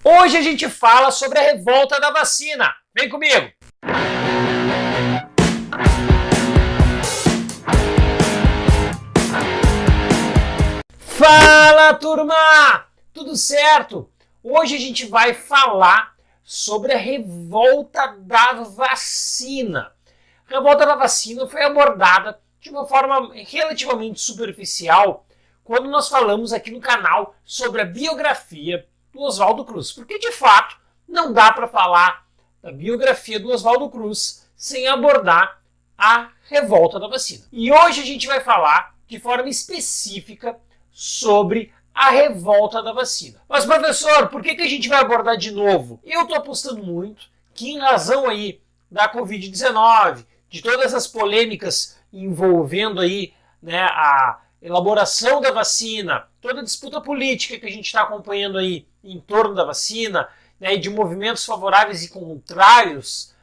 Hoje a gente fala sobre a revolta da vacina. Vem comigo! Fala, turma! Tudo certo? Hoje a gente vai falar sobre a revolta da vacina. A revolta da vacina foi abordada de uma forma relativamente superficial quando nós falamos aqui no canal sobre a biografia do Oswaldo Cruz, porque de fato não dá para falar da biografia do Oswaldo Cruz sem abordar a revolta da vacina. E hoje a gente vai falar de forma específica sobre a revolta da vacina. Mas, professor, por que a gente vai abordar de novo? Eu estou apostando muito que, em razão aí da Covid-19, de todas as polêmicas envolvendo aí, né, a elaboração da vacina, toda a disputa política que a gente está acompanhando aí em torno da vacina, né, e de movimentos favoráveis e contrários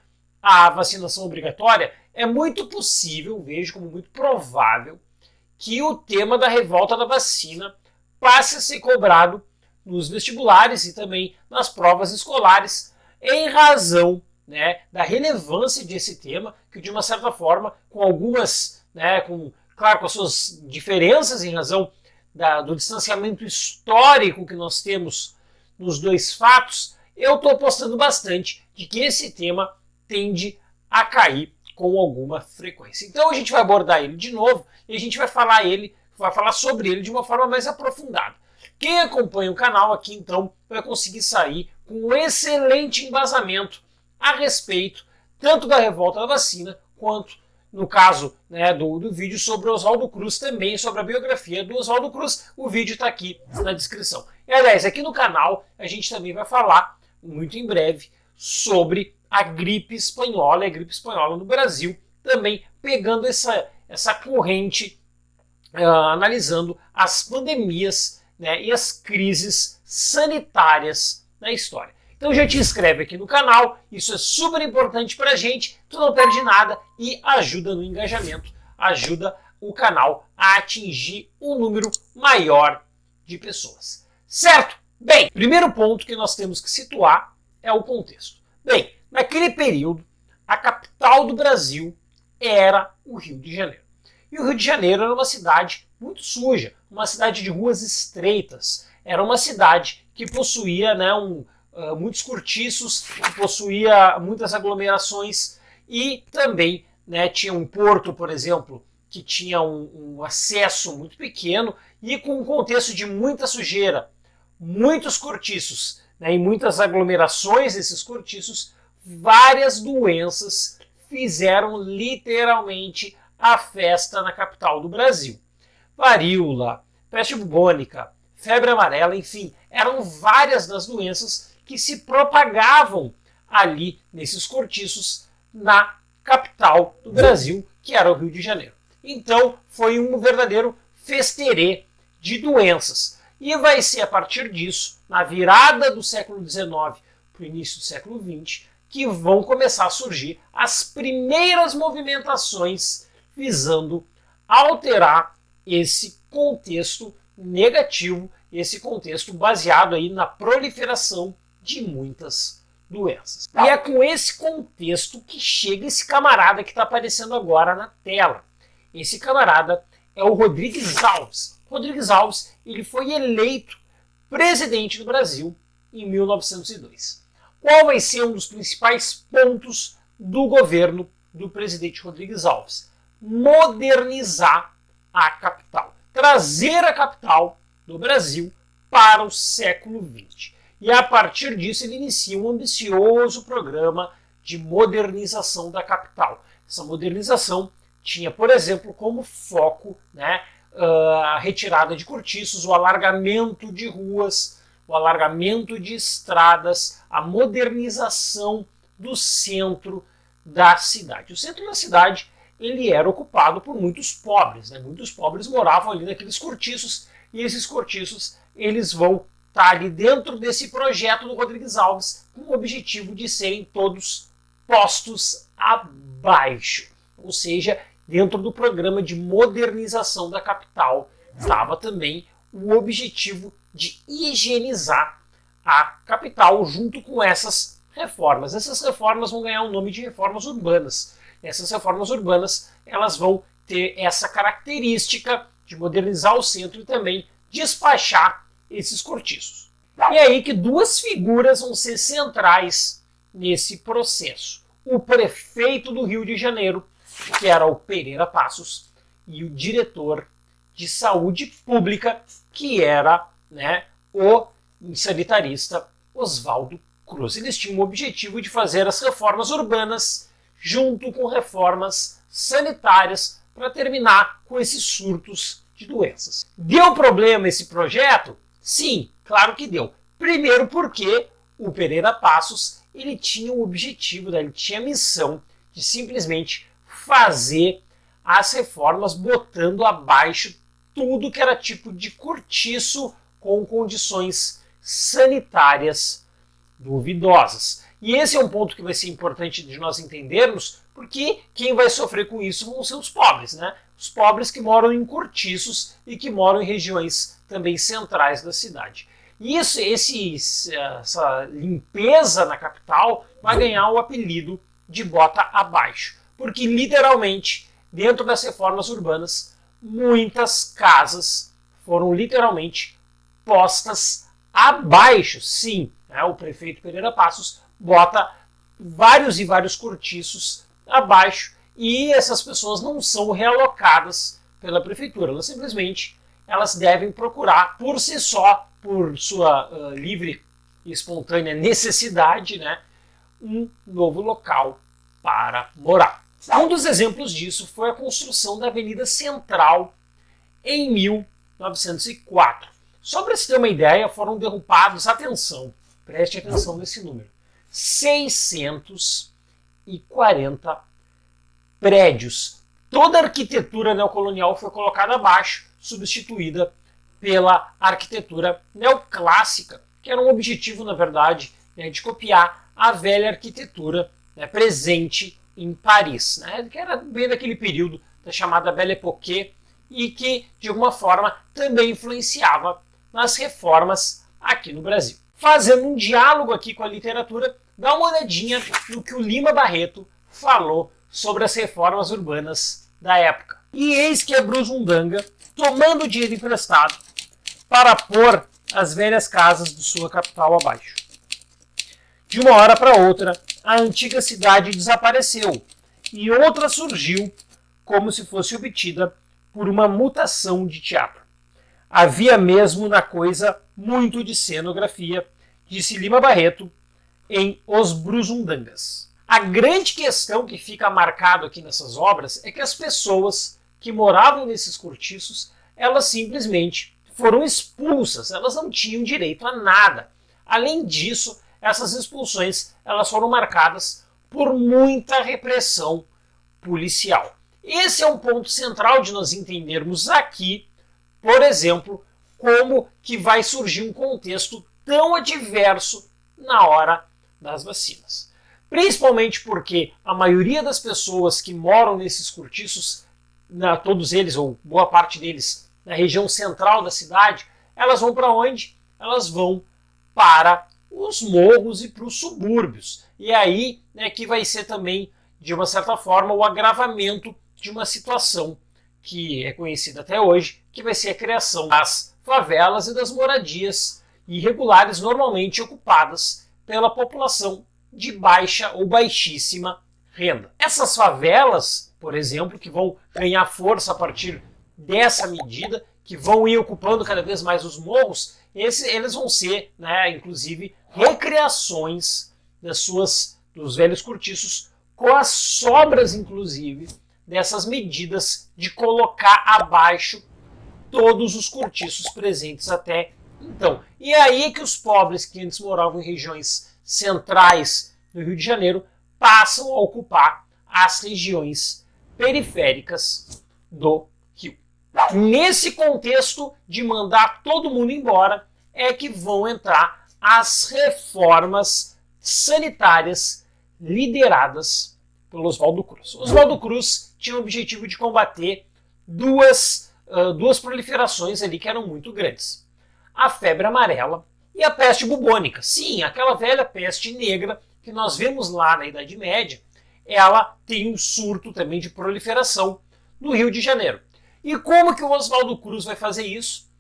à vacinação obrigatória, é muito possível, vejo como muito provável, que o tema da revolta da vacina passe a ser cobrado nos vestibulares e também nas provas escolares, em razão, né, da relevância desse tema, que de uma certa forma, com algumas, né, claro, com as suas diferenças em razão do distanciamento histórico que nós temos nos dois fatos, eu estou apostando bastante de que esse tema tende a cair com alguma frequência. Então a gente vai abordar ele de novo e a gente vai falar sobre ele de uma forma mais aprofundada. Quem acompanha o canal aqui, então, vai conseguir sair com um excelente embasamento a respeito tanto da revolta da vacina, quanto, no caso, né, do vídeo sobre o Oswaldo Cruz, também sobre a biografia do Oswaldo Cruz. O vídeo está aqui na descrição. E, aliás, aqui no canal a gente também vai falar, muito em breve, sobre a gripe espanhola e a gripe espanhola no Brasil, também pegando essa corrente, analisando as pandemias, né, e as crises sanitárias na história. Então já te inscreve aqui no canal, isso é super importante pra gente, tu não perde nada e ajuda no engajamento, ajuda o canal a atingir um número maior de pessoas. Certo? Bem, primeiro ponto que nós temos que situar é o contexto. Bem, naquele período, a capital do Brasil era o Rio de Janeiro. E o Rio de Janeiro era uma cidade muito suja, uma cidade de ruas estreitas, era uma cidade que possuía, né, muitos cortiços, que possuía muitas aglomerações e também, né, tinha um porto, por exemplo, que tinha um acesso muito pequeno e com um contexto de muita sujeira, muitos cortiços, né, e muitas aglomerações desses cortiços, várias doenças fizeram literalmente a festa na capital do Brasil. Varíola, peste bubônica, febre amarela, enfim, eram várias das doenças que se propagavam ali nesses cortiços na capital do Brasil, que era o Rio de Janeiro. Então foi um verdadeiro festerê de doenças. E vai ser a partir disso, na virada do século XIX para o início do século XX, que vão começar a surgir as primeiras movimentações visando alterar esse contexto negativo, esse contexto baseado aí na proliferação de muitas doenças. E é com esse contexto que chega esse camarada que está aparecendo agora na tela. Esse camarada é o Rodrigues Alves. Rodrigues Alves, ele foi eleito presidente do Brasil em 1902. Qual vai ser um dos principais pontos do governo do presidente Rodrigues Alves? Modernizar a capital. Trazer a capital do Brasil para o século XX. E a partir disso ele inicia um ambicioso programa de modernização da capital. Essa modernização tinha, por exemplo, como foco, né, a retirada de cortiços, o alargamento de ruas, o alargamento de estradas, a modernização do centro da cidade. O centro da cidade ele era ocupado por muitos pobres, né? Muitos pobres moravam ali naqueles cortiços e esses cortiços eles vão estar ali dentro desse projeto do Rodrigues Alves com o objetivo de serem todos postos abaixo, ou seja, dentro do programa de modernização da capital estava também o objetivo de higienizar a capital junto com essas reformas. Essas reformas vão ganhar o nome de reformas urbanas. Essas reformas urbanas, elas vão ter essa característica de modernizar o centro e também despachar esses cortiços. E aí que duas figuras vão ser centrais nesse processo. O prefeito do Rio de Janeiro, que era o Pereira Passos, e o diretor de saúde pública, que era, né, o sanitarista Oswaldo Cruz. Eles tinham o objetivo de fazer as reformas urbanas junto com reformas sanitárias para terminar com esses surtos de doenças. Deu problema esse projeto? Sim, claro que deu. Primeiro porque o Pereira Passos ele tinha o objetivo, né, ele tinha a missão de simplesmente fazer as reformas botando abaixo tudo que era tipo de cortiço com condições sanitárias duvidosas. E esse é um ponto que vai ser importante de nós entendermos, porque quem vai sofrer com isso vão ser os pobres, né? Os pobres que moram em cortiços e que moram em regiões também centrais da cidade. E essa limpeza na capital vai ganhar o apelido de bota abaixo, porque literalmente, dentro das reformas urbanas, muitas casas foram literalmente postas abaixo. Sim, né? O prefeito Pereira Passos bota vários e vários cortiços abaixo e essas pessoas não são realocadas pela prefeitura. Elas devem procurar por si só, por sua livre e espontânea necessidade, né, um novo local para morar. Um dos exemplos disso foi a construção da Avenida Central em 1904. Só para se ter uma ideia, foram derrubados, preste atenção nesse número, 640 prédios. Toda a arquitetura neocolonial foi colocada abaixo, substituída pela arquitetura neoclássica, que era um objetivo, na verdade, né, de copiar a velha arquitetura, né, presente em Paris, né, que era bem daquele período da chamada Belle Époque e que, de alguma forma, também influenciava nas reformas aqui no Brasil. Fazendo um diálogo aqui com a literatura, dá uma olhadinha no que o Lima Barreto falou sobre as reformas urbanas da época. E eis que é Brusundanga tomando dinheiro emprestado para pôr as velhas casas de sua capital abaixo. De uma hora para outra, a antiga cidade desapareceu e outra surgiu como se fosse obtida por uma mutação de teatro. Havia mesmo na coisa muito de cenografia, disse Lima Barreto em Os Bruzundangas. A grande questão que fica marcado aqui nessas obras é que as pessoas que moravam nesses cortiços, elas simplesmente foram expulsas, elas não tinham direito a nada. Além disso, essas expulsões elas foram marcadas por muita repressão policial. Esse é um ponto central de nós entendermos aqui, por exemplo, como que vai surgir um contexto tão adverso na hora das vacinas. Principalmente porque a maioria das pessoas que moram nesses cortiços, todos eles, ou boa parte deles, na região central da cidade, elas vão para onde? Elas vão para os morros e para os subúrbios. E aí que vai ser também, de uma certa forma, o agravamento de uma situação que é conhecida até hoje, que vai ser a criação das favelas e das moradias irregulares, normalmente ocupadas pela população de baixa ou baixíssima renda. Essas favelas, por exemplo, que vão ganhar força a partir dessa medida, que vão ir ocupando cada vez mais os morros, eles vão ser, inclusive, recriações dos velhos cortiços, com as sobras, inclusive, dessas medidas de colocar abaixo todos os cortiços presentes até então. E aí é que os pobres que antes moravam em regiões centrais do Rio de Janeiro passam a ocupar as regiões periféricas do Rio. Nesse contexto de mandar todo mundo embora é que vão entrar as reformas sanitárias lideradas pelo Oswaldo Cruz. Oswaldo Cruz tinha o objetivo de combater duas proliferações ali que eram muito grandes. A febre amarela E a peste bubônica, sim, aquela velha peste negra que nós vemos lá na Idade Média, ela tem um surto também de proliferação no Rio de Janeiro. E como que o Oswaldo Cruz vai fazer isso?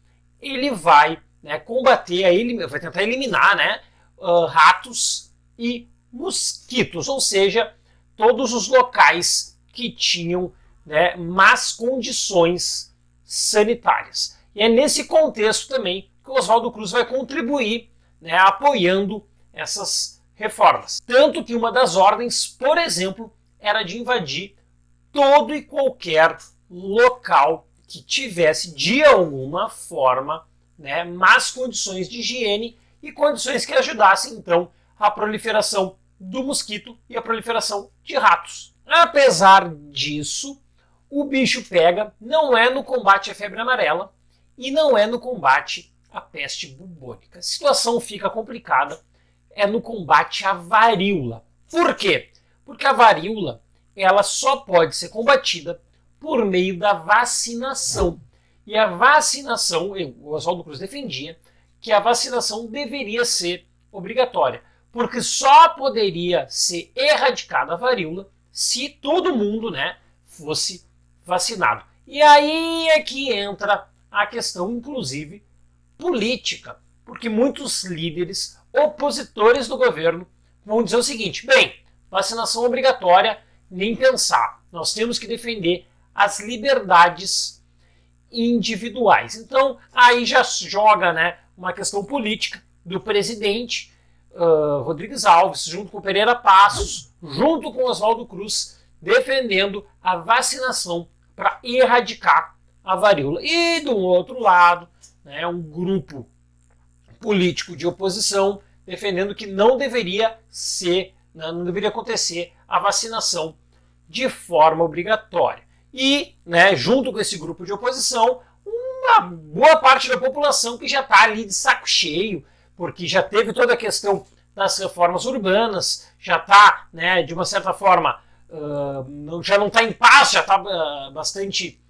Ele vai, né, combater, vai tentar eliminar, né, ratos e mosquitos, ou seja, todos os locais que tinham, né, más condições sanitárias. E é nesse contexto também que o Oswaldo Cruz vai contribuir, né, apoiando essas reformas. Tanto que uma das ordens, por exemplo, era de invadir todo e qualquer local que tivesse, de alguma forma, né, más condições de higiene e condições que ajudassem, então, a proliferação do mosquito e a proliferação de ratos. Apesar disso, o bicho pega não é no combate à febre amarela e não é no combate à peste bubônica. A situação fica complicada é no combate à varíola. Por quê? Porque a varíola ela só pode ser combatida por meio da vacinação. E a vacinação, o Oswaldo Cruz defendia que a vacinação deveria ser obrigatória, porque só poderia ser erradicada a varíola se todo mundo, né, fosse vacinado. E aí é que entra a questão, inclusive, política, porque muitos líderes opositores do governo vão dizer o seguinte: bem, vacinação obrigatória, nem pensar. Nós temos que defender as liberdades individuais. Então, aí já joga, né, uma questão política do presidente Rodrigues Alves, junto com Pereira Passos, junto com Oswaldo Cruz, defendendo a vacinação para erradicar a varíola. E, do outro lado, né, um grupo político de oposição defendendo que não deveria ser, não deveria acontecer a vacinação de forma obrigatória. E, né, junto com esse grupo de oposição, uma boa parte da população que já está ali de saco cheio, porque já teve toda a questão das reformas urbanas, já está, né, de uma certa forma, já não está em paz, já está bastante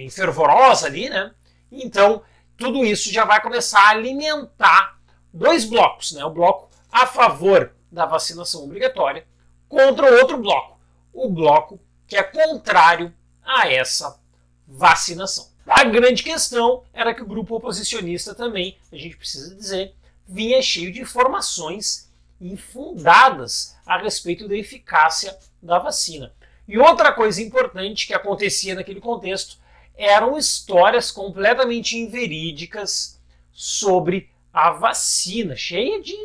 fervorosa ali, né? Então, tudo isso já vai começar a alimentar dois blocos, né? O bloco a favor da vacinação obrigatória contra o outro bloco, o bloco que é contrário a essa vacinação. A grande questão era que o grupo oposicionista também, a gente precisa dizer, vinha cheio de informações infundadas a respeito da eficácia da vacina. E outra coisa importante que acontecia naquele contexto eram histórias completamente inverídicas sobre a vacina, cheia de...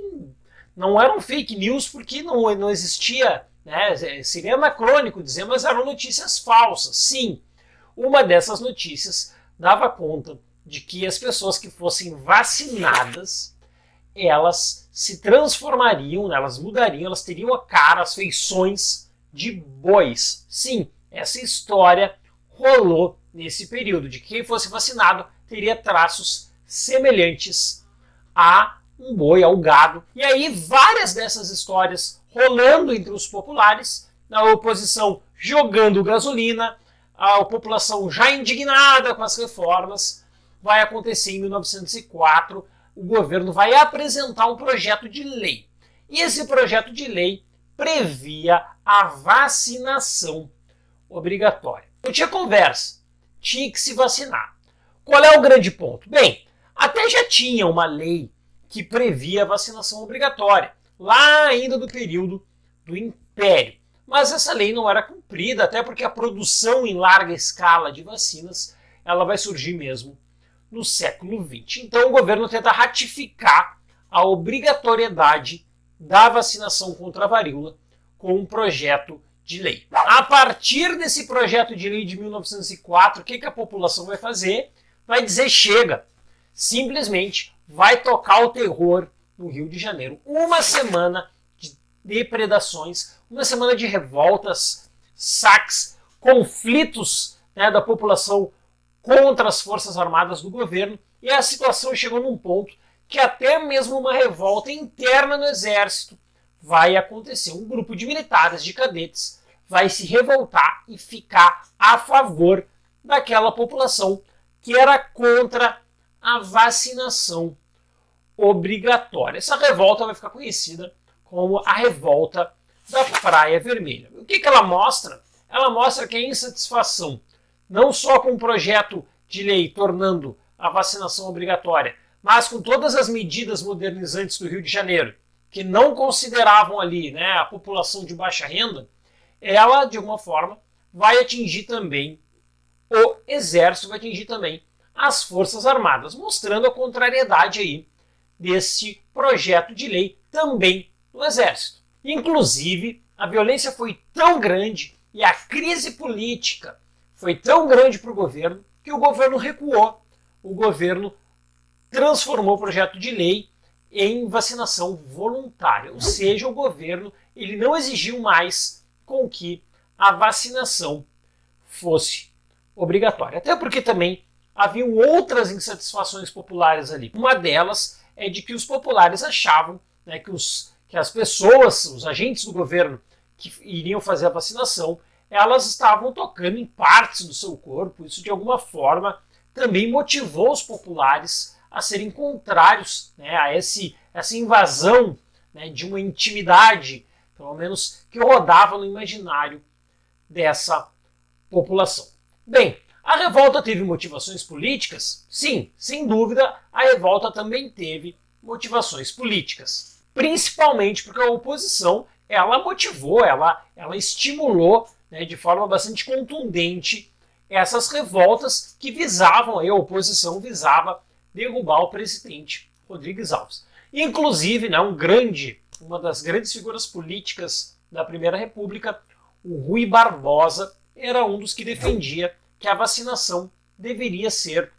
Não eram fake news porque não existia, né? Seria anacrônico dizer, mas eram notícias falsas. Sim, uma dessas notícias dava conta de que as pessoas que fossem vacinadas, elas se transformariam, elas mudariam, elas teriam a cara, as feições de bois. Sim, essa história rolou nesse período, de que quem fosse vacinado teria traços semelhantes a um boi, ao gado. E aí várias dessas histórias rolando entre os populares, a oposição jogando gasolina, a população já indignada com as reformas. Vai acontecer em 1904, o governo vai apresentar um projeto de lei. E esse projeto de lei previa a vacinação obrigatória. Não tinha conversa, tinha que se vacinar. Qual é o grande ponto? Bem, até já tinha uma lei que previa a vacinação obrigatória, lá ainda do período do Império. Mas essa lei não era cumprida, até porque a produção em larga escala de vacinas ela vai surgir mesmo no século XX. Então o governo tenta ratificar a obrigatoriedade da vacinação contra a varíola com um projeto de lei. A partir desse projeto de lei de 1904, o que a população vai fazer? Vai dizer chega. Simplesmente vai tocar o terror no Rio de Janeiro. Uma semana de depredações, uma semana de revoltas, saques, conflitos, né, da população contra as forças armadas do governo, e a situação chegou num ponto que até mesmo uma revolta interna no exército vai acontecer. Um grupo de militares, de cadetes, vai se revoltar e ficar a favor daquela população que era contra a vacinação obrigatória. Essa revolta vai ficar conhecida como a Revolta da Praia Vermelha. O que ela mostra? Ela mostra que a insatisfação, não só com o projeto de lei tornando a vacinação obrigatória, mas com todas as medidas modernizantes do Rio de Janeiro, que não consideravam ali, né, a população de baixa renda, ela, de alguma forma, vai atingir também o Exército, vai atingir também as Forças Armadas, mostrando a contrariedade aí desse projeto de lei também no Exército. Inclusive, a violência foi tão grande e a crise política foi tão grande para o governo que o governo recuou. O governo transformou o projeto de lei em vacinação voluntária, ou seja, o governo ele não exigiu mais com que a vacinação fosse obrigatória. Até porque também haviam outras insatisfações populares ali. Uma delas é de que os populares achavam, né, que as pessoas, os agentes do governo que iriam fazer a vacinação, elas estavam tocando em partes do seu corpo. Isso, de alguma forma, também motivou os populares a serem contrários, né, a essa invasão, né, de uma intimidade, pelo menos que rodava no imaginário dessa população. Bem, a revolta teve motivações políticas? Sim, sem dúvida, a revolta também teve motivações políticas. Principalmente porque a oposição, ela motivou, ela estimulou, né, de forma bastante contundente essas revoltas que visavam, a oposição visava derrubar o presidente Rodrigues Alves. Inclusive, né, uma das grandes figuras políticas da Primeira República, o Rui Barbosa, era um dos que defendia que a vacinação deveria ser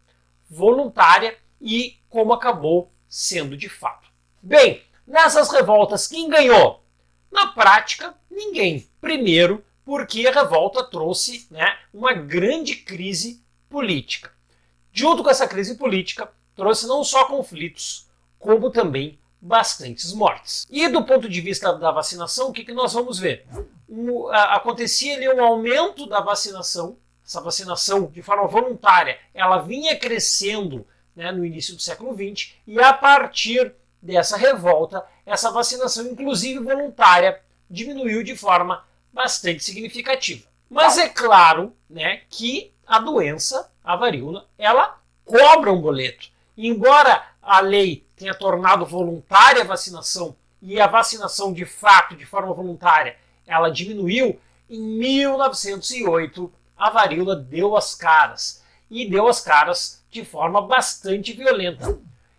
voluntária e como acabou sendo de fato. Bem, nessas revoltas, quem ganhou? Na prática, ninguém. Primeiro, porque a revolta trouxe, né, uma grande crise política. Junto com essa crise política, trouxe não só conflitos, como também bastantes mortes. E do ponto de vista da vacinação, o que nós vamos ver? Acontecia ali um aumento da vacinação, essa vacinação de forma voluntária, ela vinha crescendo, né, no início do século XX, e a partir dessa revolta, essa vacinação, inclusive voluntária, diminuiu de forma bastante significativa. Mas é claro, né, que a doença, a varíola, ela cobra um boleto. Embora a lei tenha tornado voluntária a vacinação e a vacinação de fato, de forma voluntária, ela diminuiu, em 1908 a varíola deu as caras. E deu as caras de forma bastante violenta.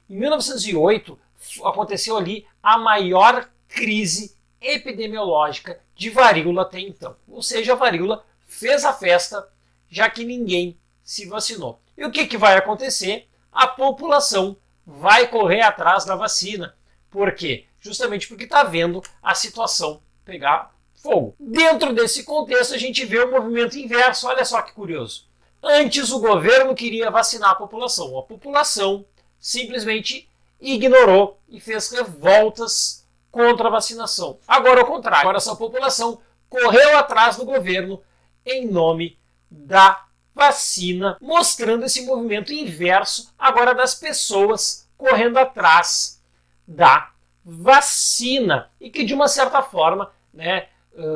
Em 1908 aconteceu ali a maior crise epidemiológica de varíola até então. Ou seja, a varíola fez a festa, já que ninguém se vacinou. E o que vai acontecer? A população vai correr atrás da vacina. Por quê? Justamente porque está vendo a situação pegar fogo. Dentro desse contexto, a gente vê o movimento inverso. Olha só que curioso. Antes, o governo queria vacinar a população simplesmente ignorou e fez revoltas contra a vacinação. Agora, ao contrário, agora essa população correu atrás do governo em nome da vacina, mostrando esse movimento inverso agora das pessoas correndo atrás da vacina. E que, de uma certa forma, né,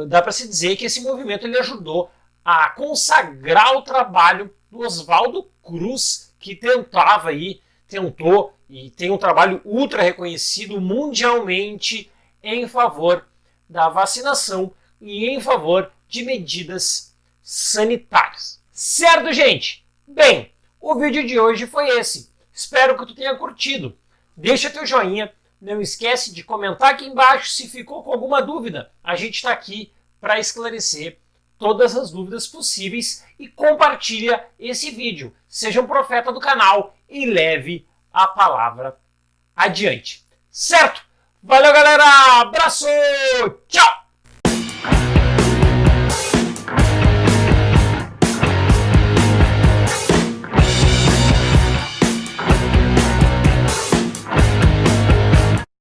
dá para se dizer que esse movimento ele ajudou a consagrar o trabalho do Oswaldo Cruz, que tentou e tem um trabalho ultra reconhecido mundialmente em favor da vacinação e em favor de medidas sanitárias. Certo, gente? Bem, o vídeo de hoje foi esse. Espero que tu tenha curtido. Deixa teu joinha, não esquece de comentar aqui embaixo se ficou com alguma dúvida. A gente está aqui para esclarecer todas as dúvidas possíveis e compartilha esse vídeo. Seja um profeta do canal e leve a palavra adiante. Certo? Valeu, galera! Abraço! Tchau!